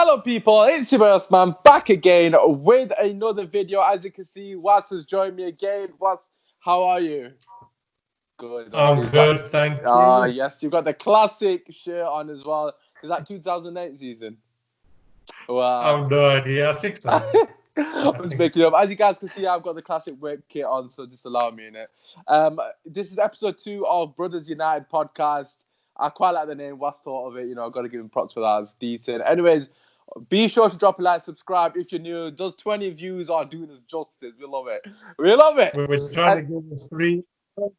Hello people, it's your boy Osman back again with another video. As you can see, Was has joined me again. Was, how are you? Good. I'm good, thank you. Yes, you've got the classic shirt on as well. Is that 2008 season? Wow. I have no idea. I think so. I was making it up. As you guys can see, I've got the classic work kit on, so just allow me in it. This is episode 2 of Brothers United podcast. I quite like the name. Was thought of it. You know, I've got to give him props for that. It's decent. Anyways, be sure to drop a like, subscribe if you're new. Those 20 views are doing us justice. We love it. We love it. We're trying to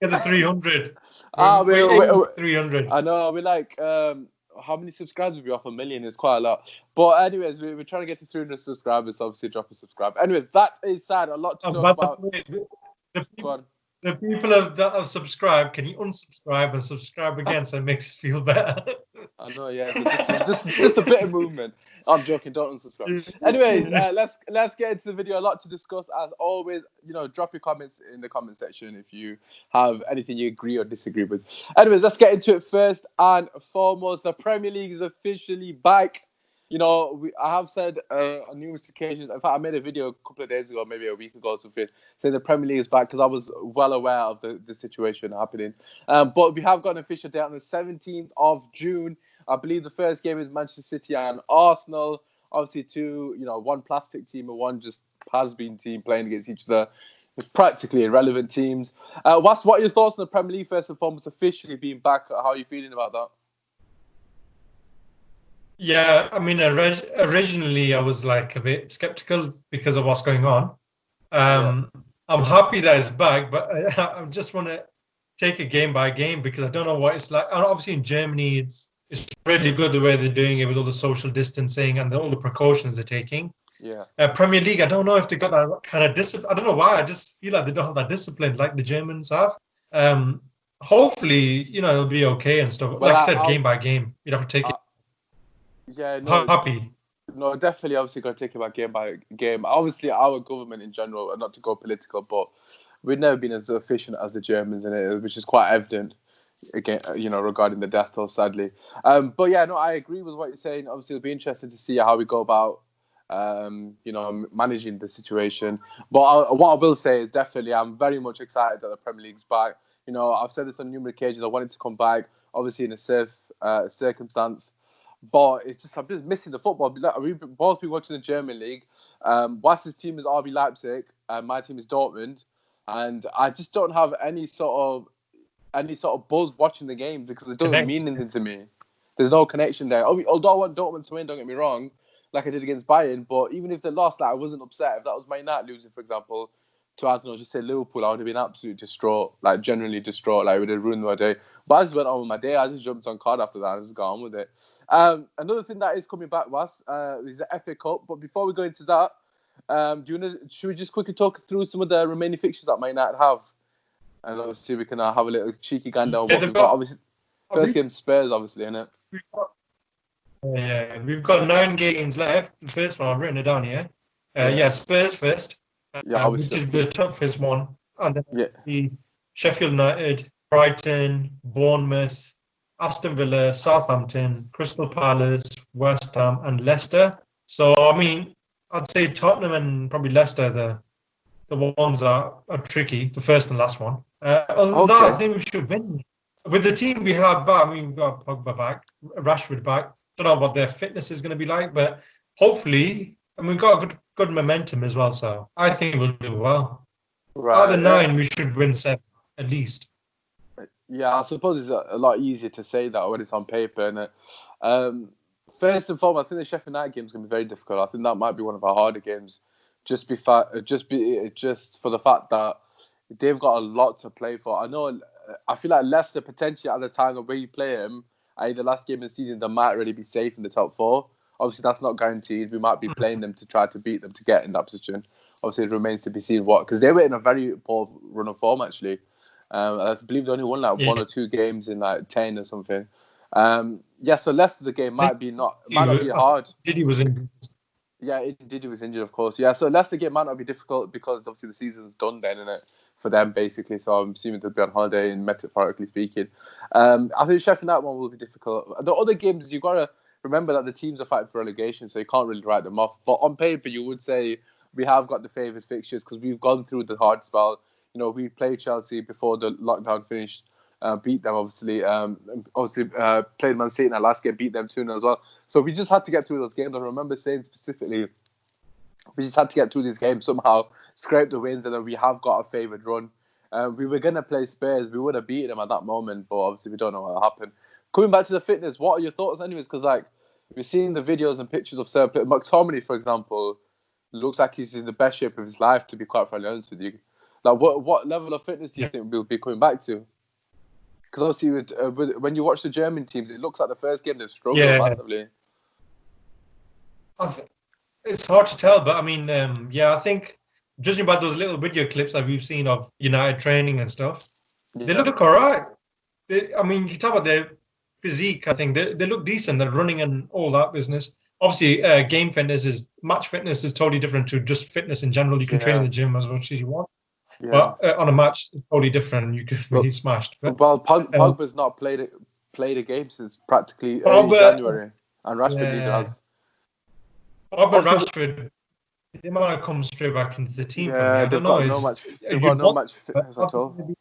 get the 300. We're 300. I know. We're like, how many subscribers would be off? 1 million is quite a lot. But anyways, we're trying to get to 300 subscribers. So obviously, drop a subscribe. Anyway, that is sad. A lot to talk about. The people that have subscribed, can you unsubscribe and subscribe again so it makes us feel better? I know, yeah. So just a bit of movement. I'm joking. Don't unsubscribe. Anyways, let's get into the video. A lot to discuss as always. You know, drop your comments in the comment section if you have anything you agree or disagree with. Anyways, let's get into it first and foremost. The Premier League is officially back. You know, I have said on numerous occasions. In fact, I made a video a couple of days ago, maybe a week ago or something, saying the Premier League is back because I was well aware of the situation happening. But we have got an official date on the 17th of June. I believe the first game is Manchester City and Arsenal. Obviously, one plastic team and one just has-been team playing against each other. It's practically irrelevant teams. What are your thoughts on the Premier League first and foremost officially being back? How are you feeling about that? Yeah, I mean, originally I was like a bit skeptical because of what's going on. I'm happy that it's back, but I just want to take it game by game because I don't know what it's like. And obviously in Germany, it's really good the way they're doing it with all the social distancing and all the precautions they're taking. Yeah. Premier League, I don't know if they got that kind of discipline. I don't know why. I just feel like they don't have that discipline like the Germans have. Hopefully, it'll be okay and stuff. Well, like I said, game by game, you'd have to take it. Yeah, no, happy. No, definitely, obviously, got to take it back game by game. Obviously, our government in general, and not to go political, but we've never been as efficient as the Germans in it, which is quite evident, again, regarding the death toll, sadly. But yeah, no, I agree with what you're saying. Obviously, it'll be interesting to see how we go about, managing the situation. But what I will say is definitely, I'm very much excited that the Premier League's back. You know, I've said this on numerous occasions. I wanted to come back, obviously, in a safe circumstance. But I'm just missing the football. We've both been watching the German league. Was's team is RB Leipzig, and my team is Dortmund, and I just don't have any sort of buzz watching the game because it doesn't mean anything to me. There's no connection there. Although I want Dortmund to win, don't get me wrong, like I did against Bayern. But even if they lost, I wasn't upset. If that was Man United losing, for example, to, I don't know, just say Liverpool, I would have been absolutely distraught, like genuinely distraught, like it would have ruined my day. But I just went on with my day. I just jumped on card after that and just got on with it. Another thing that is coming back, is the FA Cup. But before we go into that, should we just quickly talk through some of the remaining fixtures that Man United have? And obviously we can have a little cheeky gander on what we've got. Obviously, first game Spurs, obviously, innit? Yeah, we've got 9 games left. The first one, I've written it down here. Spurs first. Which is the toughest one. And then the Sheffield United, Brighton, Bournemouth, Aston Villa, Southampton, Crystal Palace, West Ham, and Leicester. So, I mean, I'd say Tottenham and probably Leicester, the ones that are tricky, the first and last one. Other than that, I think we should win. With the team we have back, we've got Pogba back, Rashford back. Don't know what their fitness is going to be like, but hopefully, and we've got good momentum as well, so I think we'll do well. Right, out of 9, we should win 7 at least. Yeah, I suppose it's a lot easier to say that when it's on paper. And first and foremost, I think the Sheffield United game is going to be very difficult. I think that might be one of our harder games, just for the fact that they've got a lot to play for. I feel like Leicester potentially at the time of where you play them, the last game of the season, they might already be safe in the top 4. Obviously, that's not guaranteed. We might be playing them to try to beat them to get in that position. Obviously, it remains to be seen because they were in a very poor run of form, actually. I believe they only won 1 or 2 games in 10 or something. So Leicester, the game might not be hard. Diddy was injured. Yeah, Diddy was injured, of course. Yeah, so Leicester game might not be difficult because obviously the season's done then, innit? For them, basically. So I'm assuming they'll be on holiday, metaphorically speaking. I think Sheffield United one will be difficult. The other games, you've got to remember that the teams are fighting for relegation, so you can't really write them off. But on paper, you would say we have got the favoured fixtures because we've gone through the hard spell. You know, we played Chelsea before the lockdown finished, beat them obviously. Played Man City in our last game, beat them 2-0 as well. So we just had to get through those games. I remember saying specifically, we just had to get through these games somehow, scrape the wins, and then we have got a favoured run. We were going to play Spurs. We would have beaten them at that moment, but obviously we don't know what happened. Coming back to the fitness, what are your thoughts anyways? Because, like, we've seen the videos and pictures of Sir McTominay, for example, looks like he's in the best shape of his life, to be quite frankly honest with you. Like, what level of fitness do you think we'll be coming back to? Because obviously, when you watch the German teams, it looks like the first game they've struggled massively. It's hard to tell, but I mean, I think judging by those little video clips that we've seen of United training and stuff, they look all right. You talk about their physique, I think they look decent. They're running and all that business. Obviously, match fitness is totally different to just fitness in general. You can train in the gym as much as you want. Yeah. But on a match, it's totally different. You could be smashed. But, Pogba's not played a game since practically early January, and Rashford neither has. Pogba and Rashford, they might have come straight back into the team. Yeah, they've got no match fitness at all.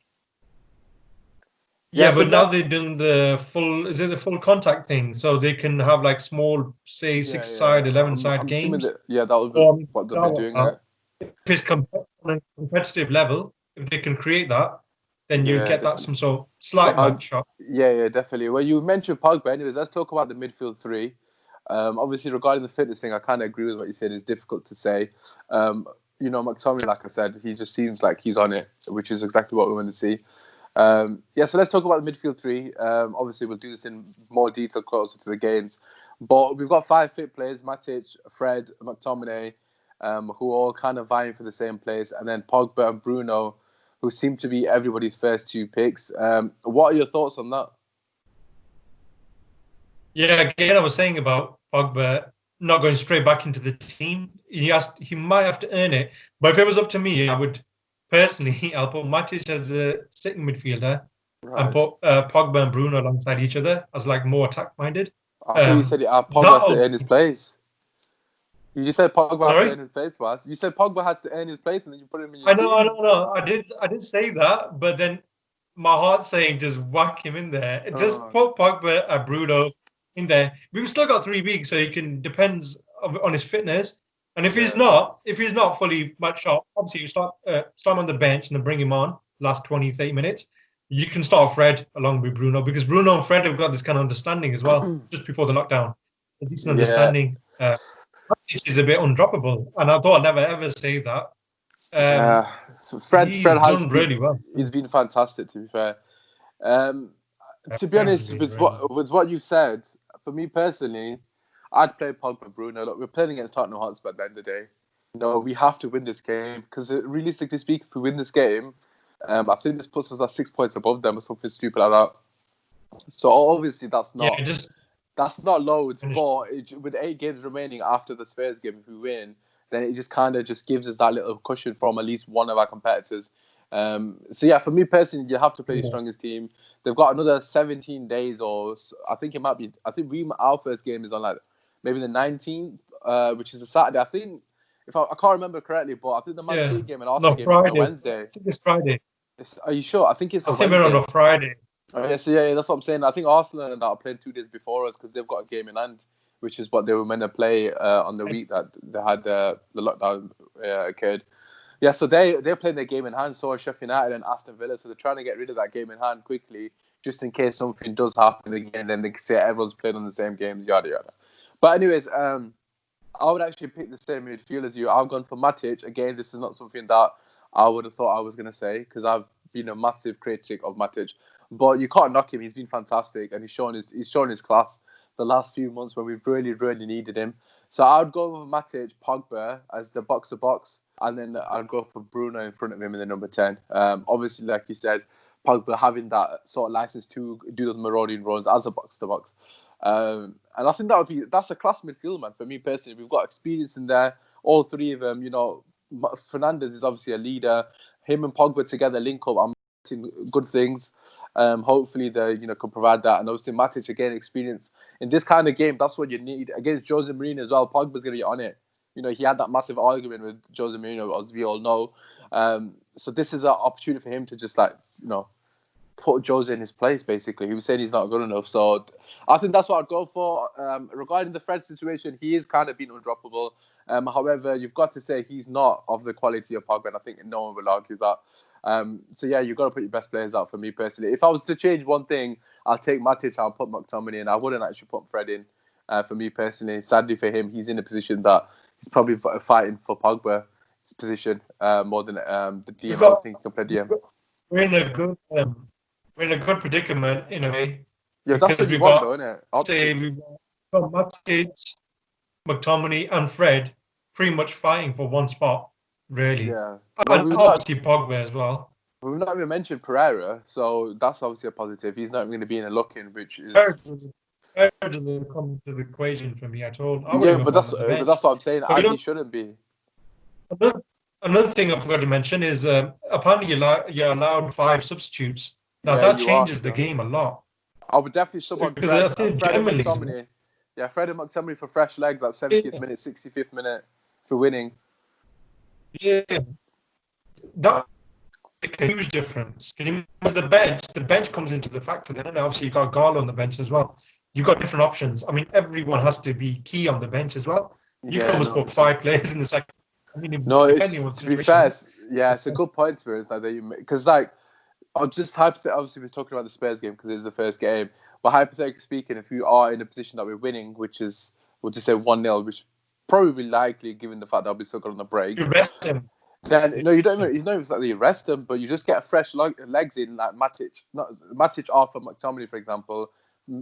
Yeah, but now they're doing the full contact thing, so they can have like small, say 6-side, 11-side games. That was what they'll be doing. If it's on a competitive level, if they can create that, then you get that some sort of slight match up. Yeah, definitely. Well, you mentioned Pogba. Anyways, let's talk about the midfield three. Obviously, regarding the fitness thing, I kind of agree with what you said. It's difficult to say. McTominay, like I said, he just seems like he's on it, which is exactly what we want to see. So let's talk about the midfield three. Obviously, we'll do this in more detail closer to the games. But we've got 5 fit players: Matic, Fred, McTominay, who are all kind of vying for the same place, and then Pogba and Bruno, who seem to be everybody's first 2 picks. What are your thoughts on that? Yeah, again, I was saying about Pogba not going straight back into the team. He might have to earn it. But if it was up to me, I would personally, I'll put Matic as a sitting midfielder and put Pogba and Bruno alongside each other as like more attack-minded. I think you said Pogba has to earn his place. You just said Pogba has to earn his place, Was. You said Pogba has to earn his place, and then you put him in your team. No. I did say that, but then my heart's saying just whack him in there. Just put Pogba and Bruno in there. We've still got 3 weeks, so depends on his fitness. And if he's not fully matched up, obviously you start him on the bench and then bring him on last 20, 30 minutes. You can start Fred along with Bruno, because Bruno and Fred have got this kind of understanding as well, just before the lockdown. A decent understanding. This is a bit undroppable, and I thought I'd never ever say that. Fred has done really well. He's been fantastic, to be fair. To be honest, with what you said, for me personally, I'd play Pogba, Bruno. Look, we're playing against Tottenham Hotspur at the end of the day. We have to win this game, because realistically speaking, if we win this game, I think this puts us at 6 points above them or something stupid like that. So obviously that's not loads, but with 8 games remaining after the Spurs game, if we win, then it just kind of just gives us that little cushion from at least one of our competitors. For me personally, you have to play your strongest team. They've got another 17 days, or I think it might be. I think our first game is on like maybe the 19th, which is a Saturday. I think if I can't remember correctly, but I think the Man City game and Arsenal game is on a Wednesday. I think it's Friday. Are you sure? I think it's. I think we're on a Friday. That's what I'm saying. I think Arsenal and that are playing 2 days before us, because they've got a game in hand, which is what they were meant to play on the week that they had the lockdown occurred. Yeah, so they're playing their game in hand, so are Sheffield United and Aston Villa, so they're trying to get rid of that game in hand quickly, just in case something does happen again, then they can say everyone's playing on the same games, yada yada. But anyways, I would actually pick the same midfield as you. I've gone for Matic. Again, this is not something that I would have thought I was going to say, because I've been a massive critic of Matic. But you can't knock him. He's been fantastic, and he's shown his class the last few months when we've really, really needed him. So I'd go with Matic, Pogba as the box-to-box, and then I'd go for Bruno in front of him in the number 10. Obviously, like you said, Pogba having that sort of license to do those marauding runs as a box-to-box. And I think that's a class midfield, man. For me personally, we've got experience in there. All 3 of them, Fernandes is obviously a leader. Him and Pogba together link up. I'm seeing good things. Hopefully they can provide that. And obviously Matic again, experience in this kind of game. That's what you need against Jose Mourinho as well. Pogba's going to be on it. He had that massive argument with Jose Mourinho, as we all know. So this is an opportunity for him to just put Jose in his place, basically. He was saying he's not good enough. So I think that's what I'd go for. Regarding the Fred situation, he is kind of been undroppable. However, you've got to say he's not of the quality of Pogba, and I think no one will argue that. So yeah, you've got to put your best players out for me personally. If I was to change one thing, I'll take Matic, I'll put McTominay in. I wouldn't actually put Fred in for me personally. Sadly for him, he's in a position that he's probably fighting for Pogba's position more than the DM. I don't think he can play DM. We're in a good predicament in a way. Yeah, that's what you want, though, isn't it? Say we've got Matic, McTominay, and Fred pretty much fighting for one spot, really. Yeah. And obviously Pogba as well. We've not even mentioned Pereira, so that's obviously a positive. He's not even going to be in a look-in, which is... Pereira doesn't come to the equation for me at all. But that's what I'm saying. He shouldn't be. Another thing I forgot to mention is apparently you're allowed 5 substitutes. Now that changes the game a lot. I would definitely sub on Fred and McTominay. Yeah, Fred and McTominay for fresh legs at 70th minute, 65th minute for winning. Yeah, that makes a huge difference. Can you remember the bench comes into the factor then, and obviously you've got Garlo on the bench as well. You've got different options. I mean, everyone has to be key on the bench as well. You can almost put 5 players in the second. I mean, to be fair, it's a good point for us because I'll just obviously we're talking about the Spurs game because it's the first game. But hypothetically speaking, if you are in a position that we're winning, which is we'll just say 1-0, which probably likely given the fact that we'll be so good on the break. You rest him. Then you don't exactly rest him, but you just get fresh legs in like Matic off of McTominay, for example,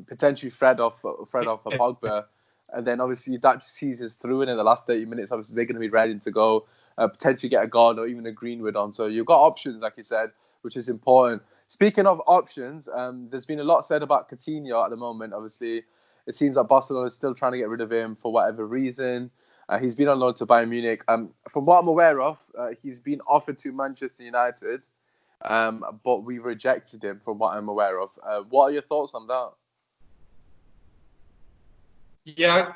potentially Fred off of Pogba. And then obviously that just sees through, and in the last 30 minutes, obviously they're going to be ready to go, potentially get a guard or even a Greenwood on. So you've got options, like you said, which is important. Speaking of options, there's been a lot said about Coutinho at the moment. Obviously, it seems that Barcelona is still trying to get rid of him for whatever reason. He's been on loan to Bayern Munich. From what I'm aware of, he's been offered to Manchester United, but we rejected him from what I'm aware of. What are your thoughts on that? Yeah,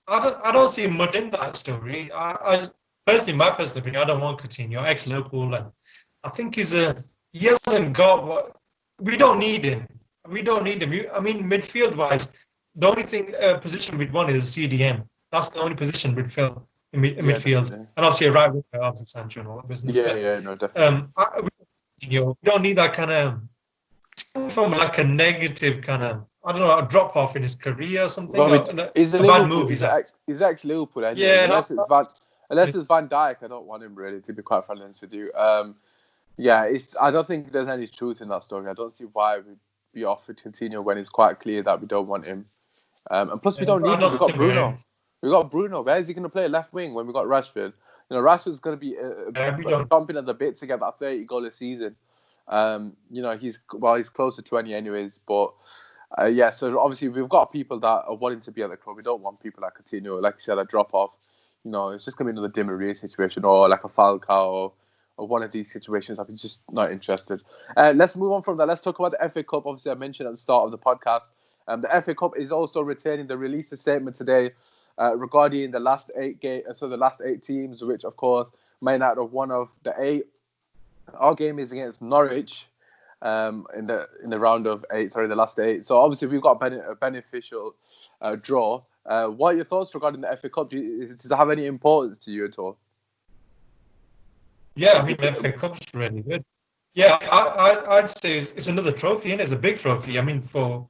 I don't see much in that story. I personally, my personal opinion, I don't want Coutinho, ex-Liverpool, and I think he hasn't got what we don't need him. We don't need him. I mean, midfield-wise, the only position we'd want is CDM. That's the only position we'd fill in midfield, definitely. And obviously a right winger, obviously Sancho and all that business. No, definitely. We don't need that kind of from like a negative kind of. I don't know, a drop off in his career or something. Well, he's a bad move. He's ex-Liverpool. Anyway. Yeah, unless it's Van Dijk, I don't want him really. To be quite frank with you, I don't think there's any truth in that story. I don't see why we'd be offered Coutinho when it's quite clear that we don't want him. And plus, we don't need him. We've got Bruno. We've got Bruno. Where is he going to play left wing when we've got Rashford? Rashford's going to be jumping at the bit to get that 30 goal a season. He's close to 20 anyways, but. So obviously we've got people that are wanting to be at the club. We don't want people like Coutinho, like you said, a drop off. It's just gonna be another Di Maria situation or like a Falcao or one of these situations. I'm just not interested. Let's move on from that. Let's talk about the FA Cup. Obviously, I mentioned at the start of the podcast. The FA Cup is also returning. They released a statement today regarding the last 8 the last 8 teams, which of course Man United are one of the 8. Our game is against Norwich. In the round of 8, the last 8. So obviously we've got a beneficial draw. What are your thoughts regarding the FA Cup? Does it have any importance to you at all? Yeah, I mean the FA Cup's really good. Yeah, I'd say it's another trophy, and it's a big trophy. I mean for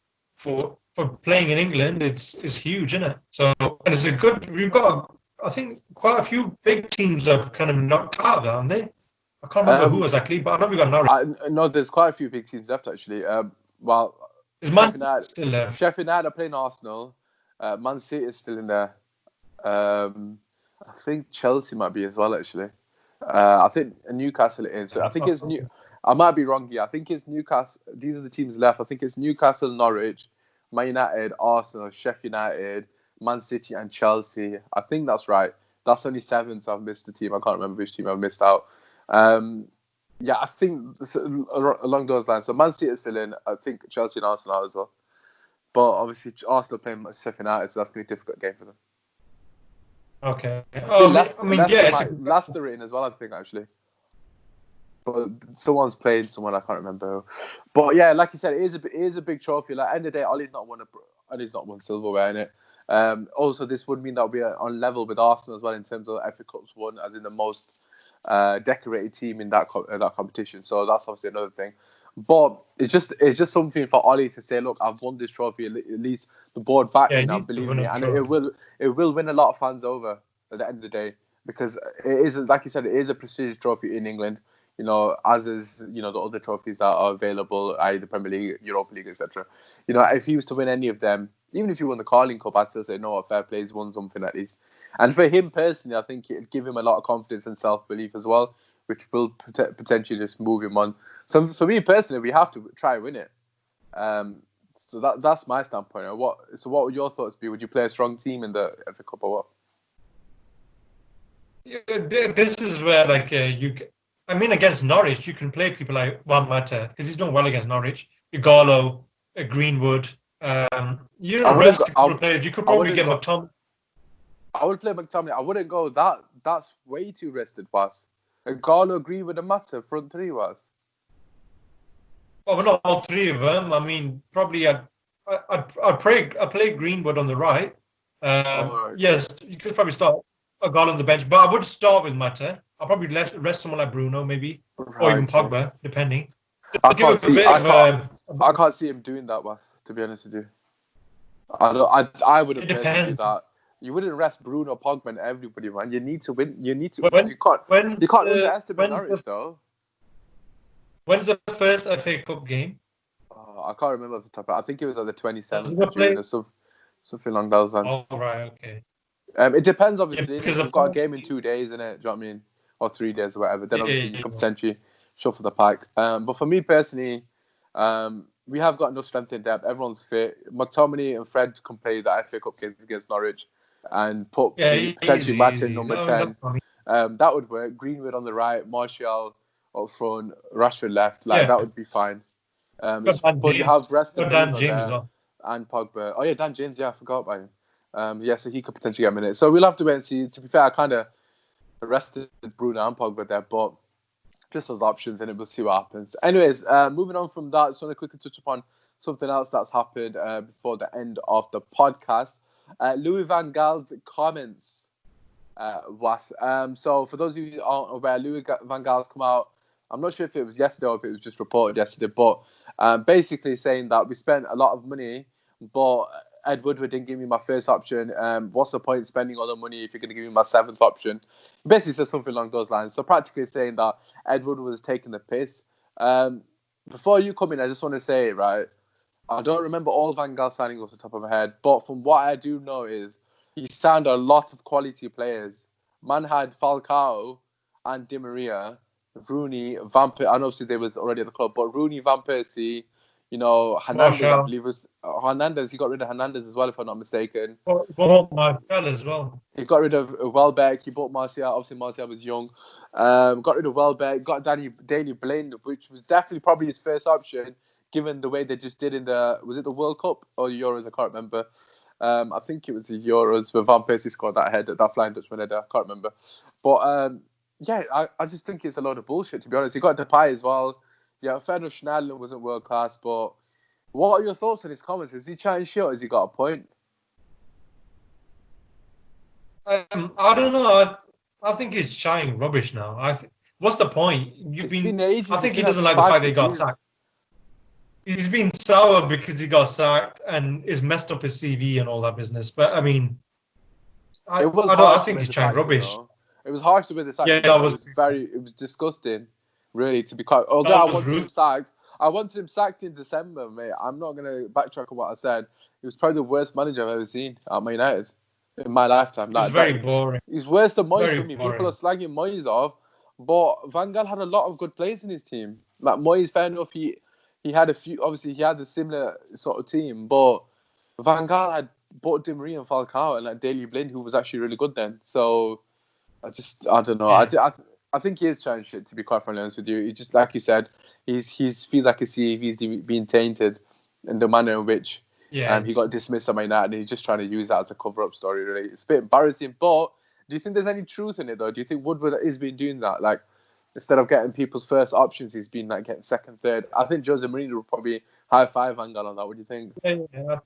playing in England, it's huge, isn't it? So and it's a good. We've got I think quite a few big teams have kind of knocked out, aren't they? I can't remember who exactly, but I know we got Norwich. No, there's quite a few big teams left actually. Is Man City still left? Sheffield United are playing Arsenal. Man City is still in there. I think Chelsea might be as well actually. I think Newcastle is. So I think it's New. I might be wrong here. I think it's Newcastle. These are the teams left. I think it's Newcastle, Norwich, Man United, Arsenal, Sheffield United, Man City, and Chelsea. I think that's right. That's only 7, so I've missed a team. I can't remember which team I've missed out. Yeah, I think along those lines. So Man City is still in. I think Chelsea and Arsenal are as well. But obviously Arsenal playing Sheffield United, so that's going to be a difficult game for them. Okay. Leicester in as well, I think, actually. But someone's playing someone, I can't remember. But yeah, like you said, it is a big trophy. Like, end of the day, Ollie's not won silverware in it. Also, this would mean that we'll be on level with Arsenal as well in terms of FA Cups won, as in the most decorated team in that competition. So that's obviously another thing. But it's just something for Ollie to say, look, I've won this trophy. At least the board back me now, believe me, and it will win a lot of fans over at the end of the day, because it is, like you said, it is a prestigious trophy in England. You know, as is, you know, the other trophies that are available, i.e. the Premier League, Europa League, etc. You know, if he was to win any of them, even if he won the Carling Cup, I'd still say, no, fair play, he's won something at least. And for him personally, I think it'd give him a lot of confidence and self-belief as well, which will potentially just move him on. So for me personally, we have to try and win it. So that's my standpoint. What would your thoughts be? Would you play a strong team in the FA Cup or what? Yeah, this is where against Norwich, you can play people like Juan Mata because he's done well against Norwich. Ighalo, Greenwood. You know, rest players. You could probably get McTominay. I would play McTominay. I wouldn't go that. That's way too rested, was. Ighalo, Greenwood, and Mata front three was. Well, but not all three of them. I mean, probably I'd play Greenwood on the right. Right. Yes, you could probably start Ighalo on the bench, but I would start with Mata. I'll probably rest someone like Bruno, maybe, or even Pogba, depending. I can't see him doing that, Wes, to be honest with you. I wouldn't personally do that. You wouldn't rest Bruno, Pogba, and everybody, man. You need to win. You can't underestimate Norwich, though. When's the first FA Cup game? I can't remember off the top. I think it was on the 27th of June or something along those lines. Oh, right, okay. It depends, obviously. Because we've got a game in 2 days, innit? Do you know what I mean? Or 3 days or whatever. Then obviously you can potentially shuffle the pack. But for me personally, we have got enough strength in depth. Everyone's fit. McTominay and Fred can play the FA Cup games against Norwich and put potentially Martin number 10. That would work. Greenwood on the right, Martial up front, Rashford left. That would be fine. But you have Preston Dan James and Pogba. Oh yeah, Dan James. Yeah, I forgot about him. So he could potentially get a minute. So we'll have to wait and see. To be fair, I kind of rested Bruno and Pogba there, but just as options, and we'll see what happens. Anyways, moving on from that, I just want to quickly touch upon something else that's happened before the end of the podcast. Louis van Gaal's comments so for those of you who aren't aware, Louis van Gaal's come out. I'm not sure if it was yesterday or if it was just reported yesterday, but basically saying that we spent a lot of money, but Ed Woodward didn't give me my first option. What's the point spending all the money if you're going to give me my seventh option? He basically said something along those lines. So practically saying that Ed Woodward was taking the piss. Before you come in, I just want to say, right, I don't remember all Van Gaal signing off the top of my head, but from what I do know is he signed a lot of quality players. Man had Falcao and Di Maria, Rooney, Van Persie, and obviously they was already at the club, but Rooney, Van Persie, Hernandez, I believe was Hernandez. He got rid of Hernandez as well, if I'm not mistaken. Bought Martial as well. He got rid of Welbeck. He bought Martial. Obviously, Martial was young. Got rid of Welbeck. Got Daley Blind, which was definitely probably his first option, given the way they just did in was it the World Cup or the Euros? I can't remember. I think it was the Euros where Van Persie scored that header, that flying Dutchman header. I can't remember. But I just think it's a load of bullshit, to be honest. He got Depay as well. Yeah, fair enough, Schneiderlin wasn't world class, but what are your thoughts on his comments? Is he chatting shit or has he got a point? I don't know. I think he's chatting rubbish now. What's the point? I think he doesn't like the fact that he got sacked. He's been sour because he got sacked and is messed up his CV and all that business. But I mean, I think he's chatting rubbish. Though. It was harsh to be the sack. Yeah, it was disgusting. Really, to be quite. Although I wanted him sacked in December, mate. I'm not gonna backtrack on what I said. He was probably the worst manager I've ever seen at Man United in my lifetime. He's very boring. He's worse than Moyes for me. Boring. People are slagging Moyes off, but Van Gaal had a lot of good players in his team. Like Moyes, fair enough, he had a few. Obviously, he had a similar sort of team, but Van Gaal had bought Di Maria and Falcao and Daley Blind, who was actually really good then. So I don't know. Yeah. I think he is trying shit, to be quite frankly honest with you. He just, like you said, he's feels like his CV is being tainted in the manner in which he got dismissed at Man United, and he's just trying to use that as a cover-up story, really. It's a bit embarrassing, but do you think there's any truth in it, though? Do you think Woodward has been doing that? Like, instead of getting people's first options, he's been, like, getting second, third. I think Jose Mourinho would probably high-five Van Gaal on that. What do you think? Yeah.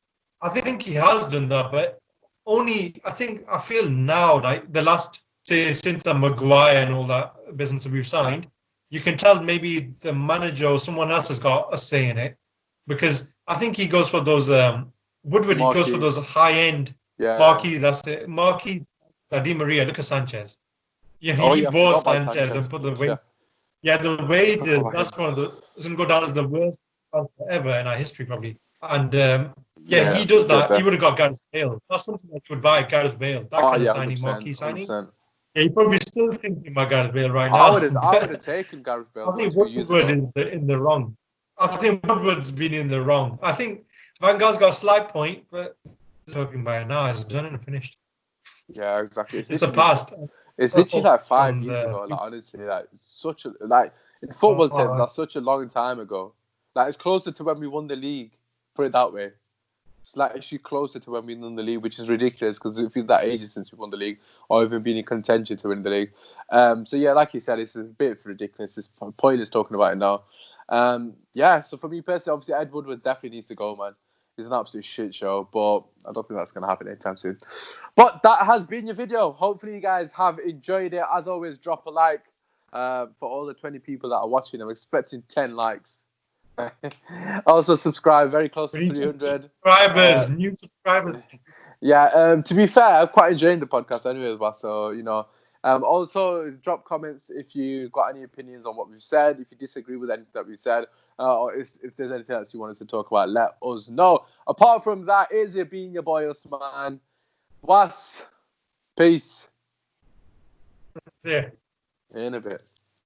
I think he has done that, but only, I feel now, like, the last, say, since the Maguire and all that business that we've signed, you can tell maybe the manager or someone else has got a say in it, because I think he goes for those, Woodward, he goes for those high-end marquee, that's it, marquee, Di Maria, look at Sanchez. Yeah, he bought Sanchez and put the weight. Yeah, the wages, that's one of the, doesn't go down as the worst ever in our history, probably. And he does that. He would have got Gareth Bale. That's something that you would buy, Gareth Bale. That kind of signing, marquee signing. 100%. Yeah, you're probably still thinking about Gareth Bale right now. I would have taken Gareth Bale. I think Woodward is in the wrong. I think Woodward's been in the wrong. I think Van Gaal's got a slight point, but talking about it now, it's done and finished. Yeah, exactly. It's the past. It's literally like 5 years ago. Like, honestly, like such a in football terms, that's such a long time ago. Like, it's closer to when we won the league. Put it that way. It's like actually closer to when we won the league, which is ridiculous because it feels that ages since we won the league or even been in contention to win the league. So yeah, like you said, it's a bit ridiculous. It's pointless talking about it now. So for me personally, obviously Ed Woodward definitely needs to go, man. He's an absolute shit show, but I don't think that's going to happen anytime soon. But that has been your video. Hopefully you guys have enjoyed it. As always, drop a like. For all the 20 people that are watching, I'm expecting 10 likes. Also subscribe, very close to 300 subscribers, new subscribers. To be fair, I'm quite enjoying the podcast anyway, so also drop comments if you got any opinions on what we've said, if you disagree with anything that we've said, or if there's anything else you want us to talk about, let us know. Apart from that, is it being your boy Usman? Was peace. Yeah. In a bit.